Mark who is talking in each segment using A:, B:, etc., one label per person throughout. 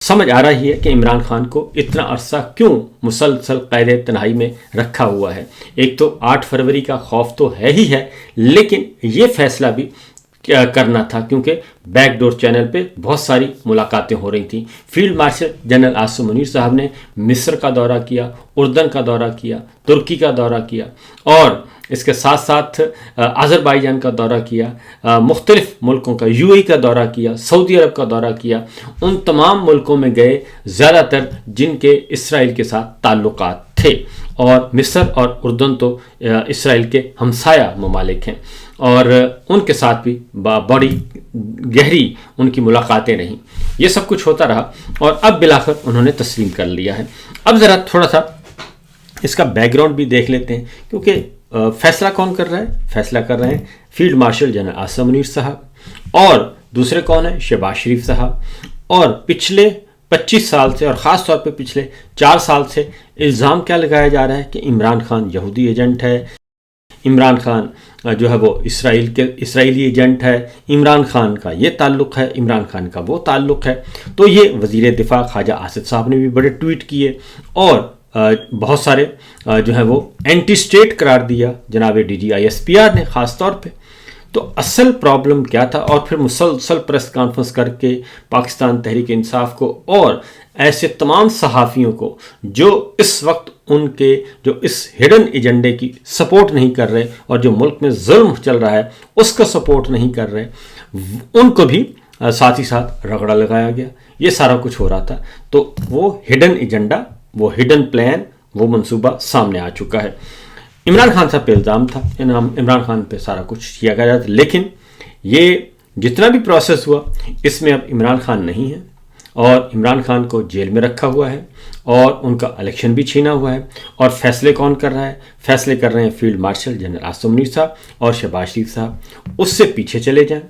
A: समझ आ रही है कि इमरान खान को इतना अरसा क्यों मुसलसल कैद तन्हाई में रखा हुआ है। एक तो 8 फरवरी का खौफ तो है ही है, लेकिन ये फैसला भी करना था क्योंकि बैकडोर चैनल पे बहुत सारी मुलाकातें हो रही थी। Field marshal general Asim Munir साहब ने मिस्र का दौरा किया, उर्दन का दौरा किया, तुर्की का दौरा किया और इसके साथ साथ अज़रबैजान का दौरा किया, मुख्तलिफ मुल्कों का यूएई का दौरा किया, सऊदी अरब का दौरा किया। उन तमाम मुल्कों में गए ज़्यादातर जिनके इसराइल के साथ ताल्लुकात थे, और मिस्र और उर्दन तो इसराइल के हमसाया ममालिक हैं और उनके साथ भी बड़ी गहरी उनकी मुलाकातें रहीं। ये सब कुछ होता रहा और अब बिलाखिर उन्होंने तस्लीम कर लिया है। अब ज़रा थोड़ा सा इसका बैकग्राउंड भी देख लेते हैं, क्योंकि फैसला कौन कर रहा है? फैसला कर रहे हैं field marshal general Asim Munir साहब, और दूसरे कौन है? शहबाज शरीफ साहब। और पिछले 25 साल से और ख़ास तौर पे पिछले 4 साल से इल्ज़ाम क्या लगाया जा रहा है कि इमरान खान यहूदी एजेंट है, इमरान खान जो है वो इसराइली एजेंट है, इमरान खान का ये ताल्लुक़ है, इमरान खान का वो ताल्लुक़ है। तो ये वज़ीर दिफ़ा ख्वाजा आसिफ साहब ने भी बड़े ट्वीट किए और बहुत सारे जो है वो एंटी स्टेट करार दिया जनाब DGISPR ने ख़ास तौर पे। तो असल प्रॉब्लम क्या था? और फिर मुसलसल प्रेस कॉन्फ्रेंस करके पाकिस्तान तहरीक इंसाफ को और ऐसे तमाम सहाफ़ियों को जो इस वक्त उनके जो इस हिडन एजेंडे की सपोर्ट नहीं कर रहे और जो मुल्क में जुल्म चल रहा है उसका सपोर्ट नहीं कर रहे, उनको भी साथ ही साथ रगड़ा लगाया गया। ये सारा कुछ हो रहा था। तो वो हिडन एजेंडा, वो हिडन प्लान, वो मंसूबा सामने आ चुका है। इमरान खान साहब पे इल्ज़ाम था, इमरान खान पे सारा कुछ किया गया था, लेकिन ये जितना भी प्रोसेस हुआ इसमें अब इमरान खान नहीं है और इमरान खान को जेल में रखा हुआ है और उनका इलेक्शन भी छीना हुआ है। और फैसले कौन कर रहा है? फैसले कर रहे हैं field marshal general Asim Munir साहब और शहबाज शरीफ साहब। उससे पीछे चले जाएं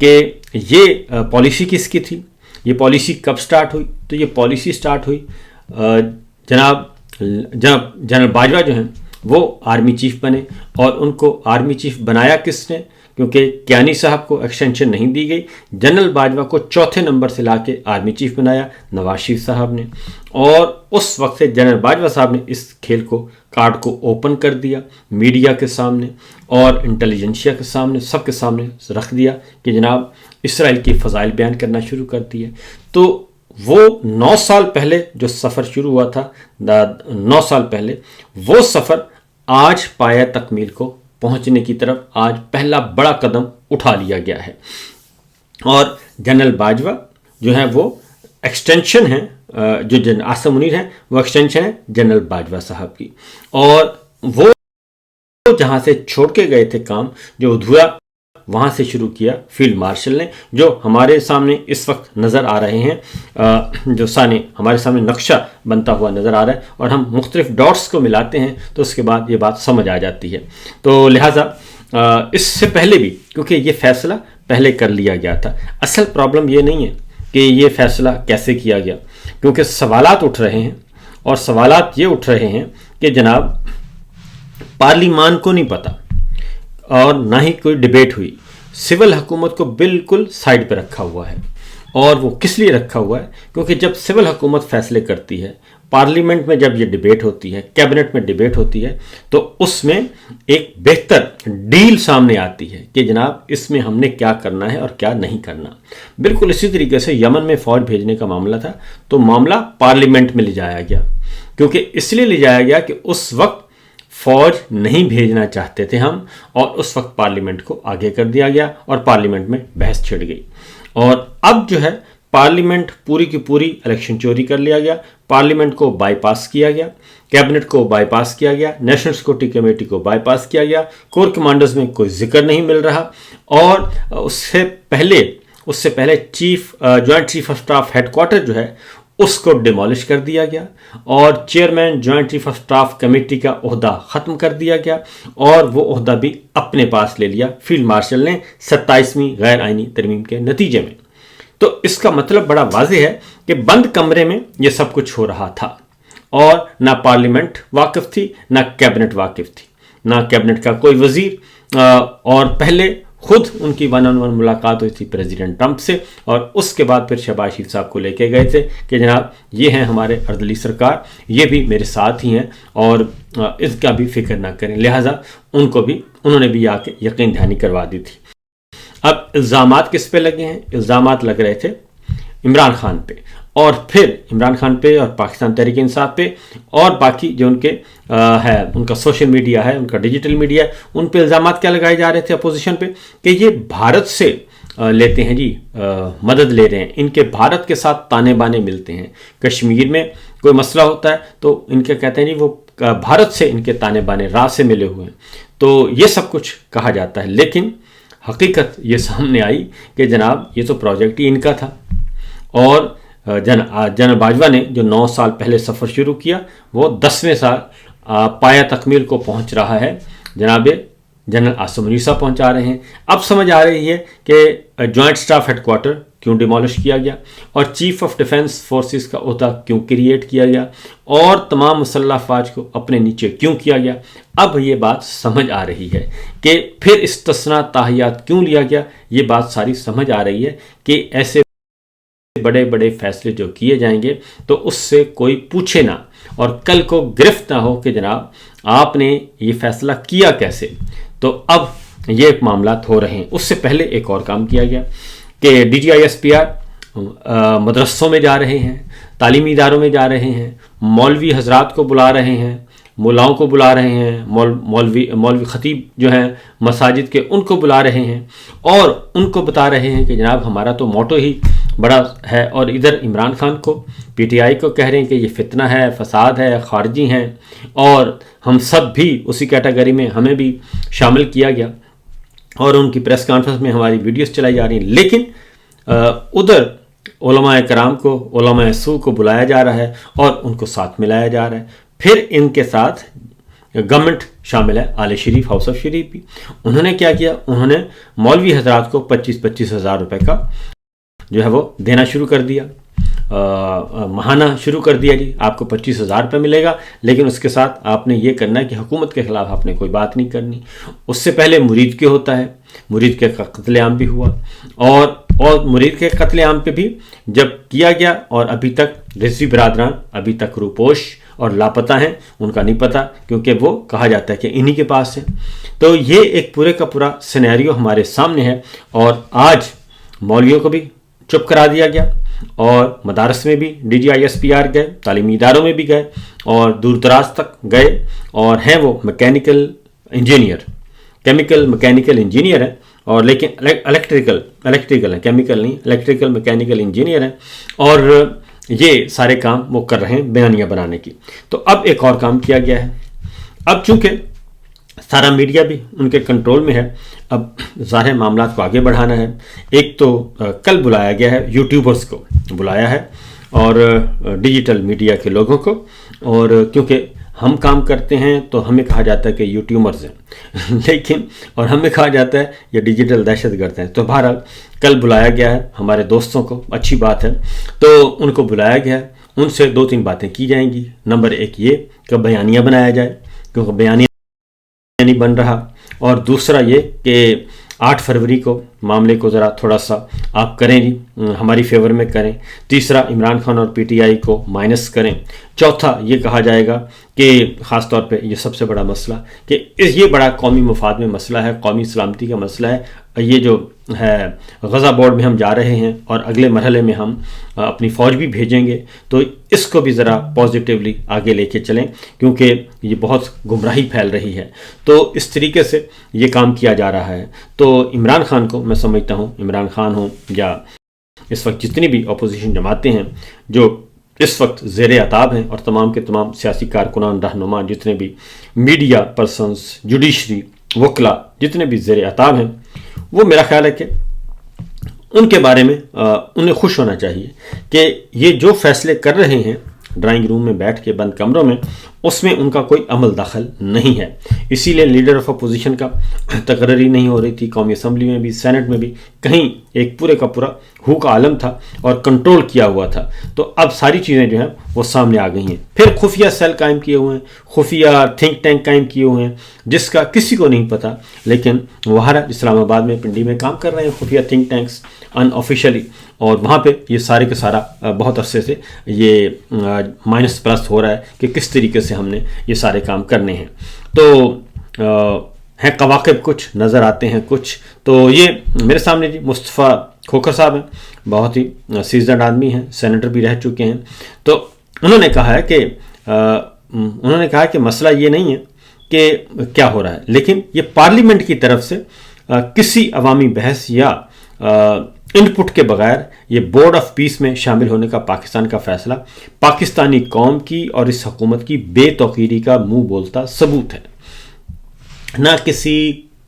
A: कि ये पॉलिसी किसकी थी, ये पॉलिसी कब स्टार्ट हुई? तो ये पॉलिसी स्टार्ट हुई जनाब जनरल बाजवा जो हैं वो आर्मी चीफ बने, और उनको आर्मी चीफ बनाया किसने? क्योंकि कियानी साहब को एक्सटेंशन नहीं दी गई, जनरल बाजवा को चौथे नंबर से लाके आर्मी चीफ बनाया नवाज शरीफ साहब ने। और उस वक्त से जनरल बाजवा साहब ने इस खेल को कार्ड को ओपन कर दिया मीडिया के सामने और इंटेलिजेंसिया के सामने, सबके सामने रख दिया कि जनाब इसराइल की फ़ज़ाइल बयान करना शुरू कर दिए। तो वो 9 साल पहले जो सफ़र शुरू हुआ था, 9 साल पहले, वो सफ़र आज पाया तकमील को पहुंचने की तरफ आज पहला बड़ा कदम उठा लिया गया है। और जनरल बाजवा जो है वो एक्सटेंशन है, जो जनरल आसिम मुनीर हैं वो एक्सटेंशन है जनरल बाजवा साहब की। और वो जहाँ से छोड़ के गए थे काम, जो अधूरा, वहाँ से शुरू किया फील्ड मार्शल ने, जो हमारे सामने इस वक्त नज़र आ रहे हैं, जो हमारे सामने नक्शा बनता हुआ नज़र आ रहा है और हम मुख्तलिफ डॉट्स को मिलाते हैं तो उसके बाद ये बात समझ आ जाती है। तो लिहाजा इससे पहले भी, क्योंकि ये फ़ैसला पहले कर लिया गया था, असल प्रॉब्लम ये नहीं है कि ये फ़ैसला कैसे किया गया, क्योंकि सवालात उठ रहे हैं और सवालात ये उठ रहे हैं कि जनाब पार्लिमान को नहीं पता और ना ही कोई डिबेट हुई, सिविल हुकूमत को बिल्कुल साइड पे रखा हुआ है। और वो किस लिए रखा हुआ है? क्योंकि जब सिविल हुकूमत फैसले करती है, पार्लियामेंट में जब ये डिबेट होती है, कैबिनेट में डिबेट होती है, तो उसमें एक बेहतर डील सामने आती है कि जनाब इसमें हमने क्या करना है और क्या नहीं करना। बिल्कुल इसी तरीके से यमन में फ़ौज भेजने का मामला था, तो मामला पार्लियामेंट में ले जाया गया, क्योंकि इसलिए ले जाया गया कि उस वक्त फ़ौज नहीं भेजना चाहते थे हम, और उस वक्त पार्लियामेंट को आगे कर दिया गया और पार्लियामेंट में बहस छिड़ गई। और अब जो है पार्लियामेंट पूरी की पूरी इलेक्शन चोरी कर लिया गया, पार्लियामेंट को बाईपास किया गया, कैबिनेट को बाईपास किया गया, नेशनल सिक्योरिटी कमेटी को बाईपास किया गया, कोर कमांडर्स में कोई जिक्र नहीं मिल रहा। और उससे पहले joint chief of staff headquarter जो है उसको डिमोलिश कर दिया गया और chairman joint chief of staff committee का ओहदा ख़त्म कर दिया गया और वो ओहदा भी अपने पास ले लिया फील्ड मार्शल ने 27वीं गैर आइनी तरमीम के नतीजे में। तो इसका मतलब बड़ा वाज़ेह है कि बंद कमरे में ये सब कुछ हो रहा था और ना पार्लियामेंट वाकिफ़ थी, ना कैबिनेट वाकिफ़ थी, ना कैबिनेट का कोई वज़ीर। और पहले خود ان کی 1-on-1 ملاقات ہوئی تھی پریزیڈنٹ ٹرمپ سے، اور اس کے بعد پھر شہباز شریف صاحب کو لے کے گئے تھے کہ جناب یہ ہیں ہمارے اردلی سرکار، یہ بھی میرے ساتھ ہی ہیں اور اس کا بھی فکر نہ کریں، لہٰذا انہوں نے بھی آ کے یقین دہانی کروا دی تھی۔ اب الزامات کس پہ لگے ہیں؟ الزامات لگ رہے تھے عمران خان پہ، اور پھر عمران خان پہ اور پاکستان تحریک انصاف پہ اور باقی جو ان کے ہے ان کا سوشل میڈیا ہے، ان کا ڈیجیٹل میڈیا ہے، ان پہ الزامات کیا لگائے جا رہے تھے اپوزیشن پہ کہ یہ بھارت سے لیتے ہیں جی، مدد لے رہے ہیں، ان کے بھارت کے ساتھ تانے بانے ملتے ہیں، کشمیر میں کوئی مسئلہ ہوتا ہے تو ان کے کہتے ہیں جی وہ بھارت سے ان کے تانے بانے راہ سے ملے ہوئے ہیں، تو یہ سب کچھ کہا جاتا ہے، لیکن حقیقت یہ سامنے آئی کہ جناب یہ تو پروجیکٹ ہی ان کا تھا، اور جنرل باجوہ نے جو 9 سال پہلے سفر شروع کیا وہ 10ویں سال پایہ تکمیل کو پہنچ رہا ہے، جناب جنرل عاصم منیر صاحب پہنچا رہے ہیں۔ اب سمجھ آ رہی ہے کہ جوائنٹ سٹاف ہیڈ کوارٹر کیوں ڈیمولش کیا گیا، اور چیف آف ڈیفنس فورسز کا عہدہ کیوں کریٹ کیا گیا، اور تمام مسلح افواج کو اپنے نیچے کیوں کیا گیا۔ اب یہ بات سمجھ آ رہی ہے کہ پھر استثناء تاحیات کیوں لیا گیا، یہ بات ساری سمجھ آ رہی ہے کہ ایسے بڑے بڑے فیصلے جو کیے جائیں گے تو اس سے کوئی پوچھے نہ، اور کل کو گرفت نہ ہو کہ جناب آپ نے یہ فیصلہ کیا کیسے۔ تو اب یہ معاملات ہو رہے ہیں۔ اس سے پہلے ایک اور کام کیا گیا کہ D G I S P R مدرسوں میں جا رہے ہیں، تعلیمی اداروں میں جا رہے ہیں، مولوی حضرات کو بلا رہے ہیں، مولاؤں کو بلا رہے ہیں، مولوی خطیب جو ہیں مساجد کے ان کو بلا رہے ہیں، اور ان کو بتا رہے ہیں کہ جناب ہمارا تو موٹو ہی بڑا ہے، اور ادھر عمران خان کو پی ٹی آئی کو کہہ رہے ہیں کہ یہ فتنہ ہے، فساد ہے، خارجی ہیں، اور ہم سب بھی اسی کیٹیگری میں ہمیں بھی شامل کیا گیا، اور ان کی پریس کانفرنس میں ہماری ویڈیوز چلائی جا رہی ہیں، لیکن ادھر علماء کرام کو، علماء سو کو بلایا جا رہا ہے اور ان کو ساتھ ملایا جا رہا ہے۔ پھر ان کے ساتھ گورنمنٹ شامل ہے، آل شریف، ہاؤس آف شریف بھی۔ انہوں نے کیا کیا؟ انہوں نے مولوی حضرات کو 25,000 ہزار روپے کا جو ہے وہ دینا شروع کر دیا، ماہانہ شروع کر دیا، جی آپ کو 25,000 روپے ملے گا، لیکن اس کے ساتھ آپ نے یہ کرنا ہے کہ حکومت کے خلاف آپ نے کوئی بات نہیں کرنی۔ اس سے پہلے مرید کے ہوتا ہے، مرید کے قتل عام بھی ہوا، اور مرید کے قتل عام پہ بھی جب کیا گیا، اور ابھی تک رضوی برادران ابھی تک روپوش اور لاپتہ ہیں، ان کا نہیں پتہ، کیونکہ وہ کہا جاتا ہے کہ انہی کے پاس ہے۔ تو یہ ایک پورے کا پورا سینیریو ہمارے سامنے ہے، اور آج مولویوں کو بھی چپ کرا دیا گیا، اور مدارس میں بھی D G I S P R گئے، تعلیمی اداروں میں بھی گئے، اور دور دراز تک گئے، اور ہیں وہ mechanical engineer, chemical mechanical engineer ہیں، اور لیکن الیکٹریکل ہیں، کیمیکل نہیں، الیکٹریکل میکینیکل انجینئر ہیں، اور یہ سارے کام وہ کر رہے ہیں بیانیہ بنانے کی۔ تو اب ایک اور کام کیا گیا ہے، اب چونکہ سارا میڈیا بھی ان کے کنٹرول میں ہے، اب ظاہر معاملات کو آگے بڑھانا ہے۔ ایک تو کل بلایا گیا ہے، یوٹیوبرز کو بلایا ہے، اور ڈیجیٹل میڈیا کے لوگوں کو، اور کیونکہ ہم کام کرتے ہیں تو ہمیں کہا جاتا ہے کہ یوٹیوبرز ہیں، لیکن اور ہمیں کہا جاتا ہے یہ ڈیجیٹل دہشت گرد ہیں۔ تو بہرحال کل بلایا گیا ہے ہمارے دوستوں کو، اچھی بات ہے، تو ان کو بلایا گیا ہے، ان سے 2-3 باتیں کی جائیں گی۔ نمبر 1 یہ کہ بیانیہ بنایا جائے، کیونکہ بیانیہ نہیں بن رہا، اور دوسرا یہ کہ 8 فروری کو معاملے کو ذرا تھوڑا سا آپ کریں جی، ہماری فیور میں کریں۔ تیسرا عمران خان اور پی ٹی آئی کو مائنس کریں۔ چوتھا یہ کہا جائے گا کہ خاص طور پہ یہ سب سے بڑا مسئلہ کہ یہ بڑا قومی مفاد میں مسئلہ ہے، قومی سلامتی کا مسئلہ ہے، یہ جو ہے غزہ بورڈ میں ہم جا رہے ہیں، اور اگلے مرحلے میں ہم اپنی فوج بھی بھیجیں گے، تو اس کو بھی ذرا پازیٹیولی آگے لے کے چلیں، کیونکہ یہ بہت گمراہی پھیل رہی ہے۔ تو اس طریقے سے یہ کام کیا جا رہا ہے۔ تو عمران خان کو میں سمجھتا ہوں، عمران خان ہوں یا اس وقت جتنی بھی اپوزیشن جماعتیں ہیں جو اس وقت زیر عتاب ہیں، اور تمام کے تمام سیاسی کارکنان، رہنما، جتنے بھی میڈیا پرسنز، جوڈیشری، وکلا، جتنے بھی زیر عتاب ہیں، وہ میرا خیال ہے کہ ان کے بارے میں انہیں خوش ہونا چاہیے کہ یہ جو فیصلے کر رہے ہیں ڈرائنگ روم میں بیٹھ کے بند کمروں میں، اس میں ان کا کوئی عمل دخل نہیں ہے۔ اسی لیے لیڈر آف اپوزیشن کا تقرری نہیں ہو رہی تھی، قومی اسمبلی میں بھی، سینٹ میں بھی، کہیں एक पूरे का पूरा हू का आलम था और कंट्रोल किया हुआ था। तो अब सारी चीज़ें जो हैं वो सामने आ गई हैं। फिर खुफिया सेल कायम किए हुए हैं, खुफिया थिंक टैंक कायम किए हुए हैं, जिसका किसी को नहीं पता, लेकिन वहाँ इस्लामाबाद में पिंडी में काम कर रहे हैं खुफिया थिंक टैंक्स अनऑफिशियली, और वहाँ पे ये सारे के सारा बहुत अरसे से ये माइनस प्लस हो रहा है कि किस तरीके से हमने ये सारे काम करने हैं। तो हैं कवाकिब कुछ नज़र आते हैं कुछ। तो ये मेरे सामने जी मुस्तफ़ा खोखर साहब हैं, बहुत ही सीजनड आदमी हैं, सेनेटर भी रह चुके हैं। तो उन्होंने कहा है कि मसला ये नहीं है कि क्या हो रहा है, लेकिन ये पार्लियामेंट की तरफ से किसी अवामी बहस या इनपुट के बगैर ये बोर्ड ऑफ पीस में शामिल होने का पाकिस्तान का फैसला पाकिस्तानी कौम की और इस हुकूमत की बेतौकीरी का मुंह बोलता सबूत है। ना किसी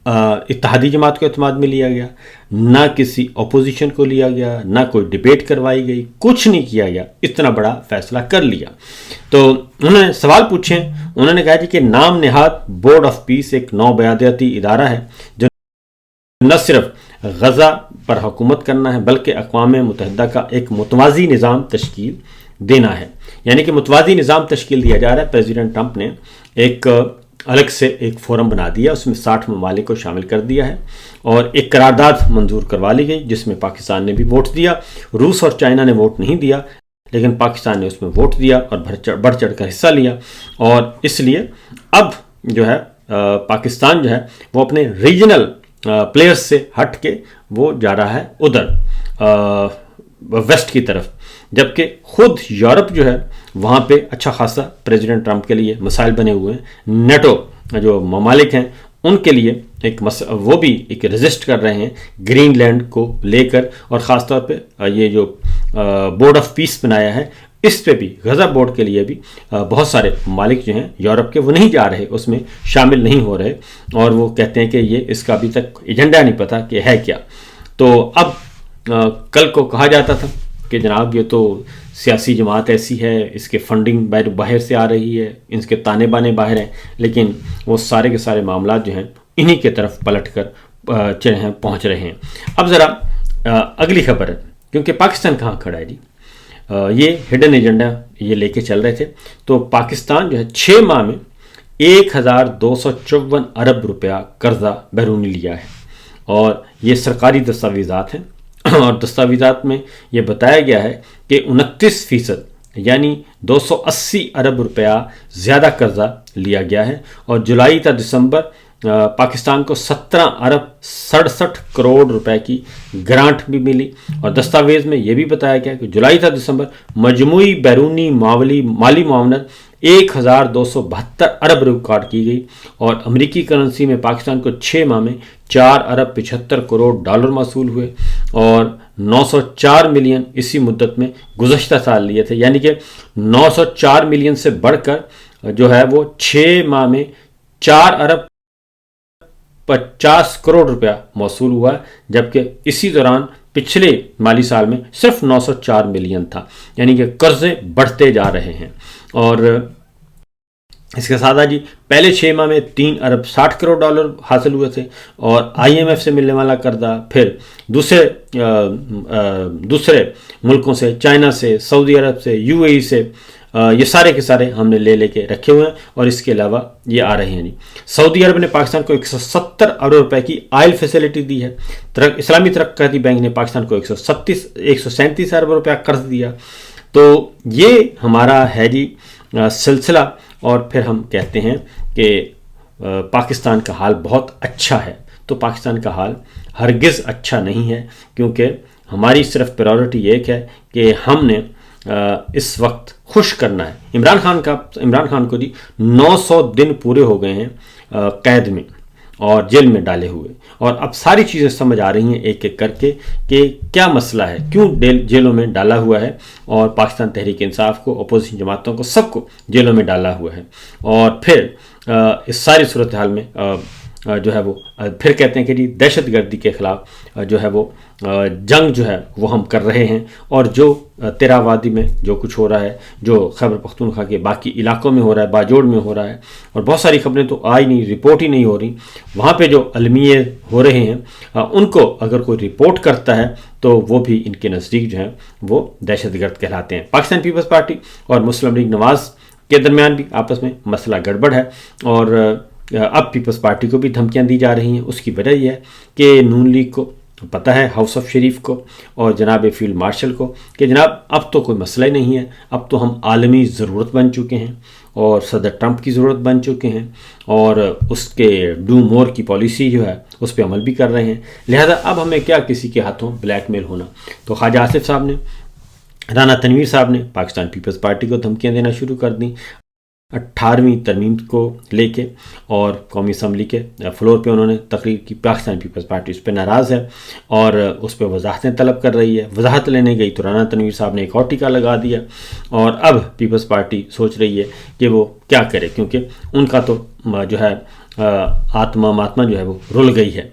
A: इत्तेहादी जमात को एतमाद में लिया गया, ना किसी अपोजिशन को लिया गया, ना कोई डिबेट करवाई गई, कुछ नहीं किया गया, इतना बड़ा फैसला कर लिया। तो उन्होंने सवाल पूछे, उन्होंने कहा जी कि नाम नेहाद बोर्ड ऑफ पीस एक नौबयादियाती इदारा है जो न सिर्फ गजा पर हुकूमत करना है बल्कि अक़वाम मुत्तहिदा का एक मुतवाज़ी निज़ाम तश्कील देना है। यानी कि मुतवाज़ी निज़ाम तश्कील दिया जा रहा है। प्रेसिडेंट ट्रंप ने एक अलग से एक फोरम बना दिया, उसमें 60 ममालिक को शामिल कर दिया है और एक करारदाद मंजूर करवा ली गई जिसमें पाकिस्तान ने भी वोट दिया। रूस और चाइना ने वोट नहीं दिया, लेकिन पाकिस्तान ने उसमें वोट दिया और बढ़ चढ़ कर हिस्सा लिया। और इसलिए अब जो है पाकिस्तान जो है वो अपने रीजनल प्लेयर्स से हट के वो जा रहा है उधर वेस्ट की तरफ, जबकि खुद यूरोप जो है वहाँ पे अच्छा खासा प्रेसिडेंट ट्रंप के लिए मसाइल बने हुए हैं। नेटो जो ममालिक हैं उनके लिए वो भी एक रेजिस्ट कर रहे हैं ग्रीनलैंड को लेकर, और ख़ास तौर पे ये जो बोर्ड ऑफ पीस बनाया है इस पे भी, गजा बोर्ड के लिए भी बहुत सारे ममालिक जो हैं यूरोप के वो नहीं जा रहे, उसमें शामिल नहीं हो रहे, और वो कहते हैं कि ये इसका अभी तक एजेंडा नहीं पता कि है क्या। तो अब कल को कहा जाता था कि जनाब ये तो सियासी जमात ऐसी है, इसके फंडिंग बाहर से आ रही है, इसके ताने बाने बाहर हैं, लेकिन वो सारे के सारे मामला जो हैं इन्हीं के तरफ पलट कर पहुँच रहे हैं। अब ज़रा अगली खबर है, क्योंकि पाकिस्तान कहाँ खड़ा है जी, ये हिडन एजेंडा ये लेके चल रहे थे। तो पाकिस्तान जो है 6 माह में 1254 अरब रुपया कर्जा बैरूनी लिया है, और ये सरकारी दस्तावेज़ात हैं, और दस्तावेज़ात में ये बताया गया है कि 29% यानी 280 अरब रुपया ज़्यादा कर्जा लिया गया है। और जुलाई तक दिसंबर पाकिस्तान को 17 अरब 67 करोड़ रुपए की ग्रांट भी मिली, और दस्तावेज़ में यह भी बताया गया कि जुलाई तक दिसंबर मजमूई बैरूनी माली मामनत 1272 अरब रिकॉर्ड की गई, और अमेरिकी करेंसी में पाकिस्तान को 6 माह में 4 अरब 75 करोड़ डॉलर मौसूल हुए, और 904 मिलियन इसी मुद्दत में गुज़श्ता साल लिए थे। यानी कि 904 मिलियन से बढ़कर जो है वो 6 माह में 4 अरब 50 करोड़ रुपया मौसूल हुआ, जबकि इसी दौरान पिछले माली साल में सिर्फ 904 मिलियन था। यानी कि कर्जे बढ़ते जा रहे हैं। और इसके साथ जी पहले 6 माह में 3 अरब 60 करोड़ डॉलर हासिल हुए थे, और IMF से मिलने वाला कर्जा फिर दूसरे मुल्कों से, चाइना से, सऊदी अरब से, UAE से, ये सारे के सारे हमने लेके रखे हुए हैं, और इसके अलावा ये आ रहे हैं जी। सऊदी अरब ने पाकिस्तान को 170 अरब रुपए की ऑयल फैसिलिटी दी है। इस्लामी तरक्याती बैंक ने पाकिस्तान को 137 अरब रुपया कर्ज दिया। तो ये हमारा है जी सिलसिला, और फिर हम कहते हैं कि पाकिस्तान का हाल बहुत अच्छा है। तो पाकिस्तान का हाल हरगिज़ अच्छा नहीं है, क्योंकि हमारी सिर्फ प्रायोरिटी एक है कि हमने इस वक्त खुश करना है। इमरान खान को जी 900 दिन पूरे हो गए हैं कैद में और जेल में डाले हुए, और अब सारी चीज़ें समझ आ रही हैं एक एक करके कि क्या मसला है, क्यों जेलों में डाला हुआ है, और पाकिस्तान तहरीक इंसाफ को, अपोजिशन जमातों को, सबको जेलों में डाला हुआ है। और फिर इस सारी सूरत हाल में جو ہے وہ پھر کہتے ہیں کہ جی دہشت گردی کے خلاف جو ہے وہ جنگ جو ہے وہ ہم کر رہے ہیں، اور جو تیرا وادی میں جو کچھ ہو رہا ہے، جو خیبر پختونخوا کے باقی علاقوں میں ہو رہا ہے، باجوڑ میں ہو رہا ہے، اور بہت ساری خبریں تو آئی نہیں، رپورٹ ہی نہیں ہو رہی، وہاں پہ جو المیے ہو رہے ہیں ان کو اگر کوئی رپورٹ کرتا ہے تو وہ بھی ان کے نزدیک جو ہیں وہ دہشت گرد کہلاتے ہیں۔ پاکستان پیپلز پارٹی اور مسلم لیگ نواز کے درمیان بھی آپس میں مسئلہ گڑبڑ ہے، اور اب پیپلز پارٹی کو بھی دھمکیاں دی جا رہی ہیں۔ اس کی وجہ یہ ہے کہ نون لیگ کو پتہ ہے، ہاؤس آف شریف کو اور جناب فیلڈ مارشل کو، کہ جناب اب تو کوئی مسئلہ ہی نہیں ہے، اب تو ہم عالمی ضرورت بن چکے ہیں اور صدر ٹرمپ کی ضرورت بن چکے ہیں، اور اس کے ڈو مور کی پالیسی جو ہے اس پہ عمل بھی کر رہے ہیں، لہذا اب ہمیں کیا کسی کے ہاتھوں بلیک میل ہونا۔ تو خواجہ آصف صاحب نے، رانا تنویر صاحب نے پاکستان پیپلز پارٹی کو دھمکیاں دینا شروع کر دیں 18ویں ترمیم کو لے کے، اور قومی اسمبلی کے فلور پہ انہوں نے تقریر کی۔ پاکستان پیپلز پارٹی اس پہ ناراض ہے اور اس پہ وضاحتیں طلب کر رہی ہے، وضاحت لینے گئی تو رانا تنویر صاحب نے ایک اور ٹیکا لگا دیا، اور اب پیپلز پارٹی سوچ رہی ہے کہ وہ کیا کرے، کیونکہ ان کا تو جو ہے آتما جو ہے وہ رل گئی ہے۔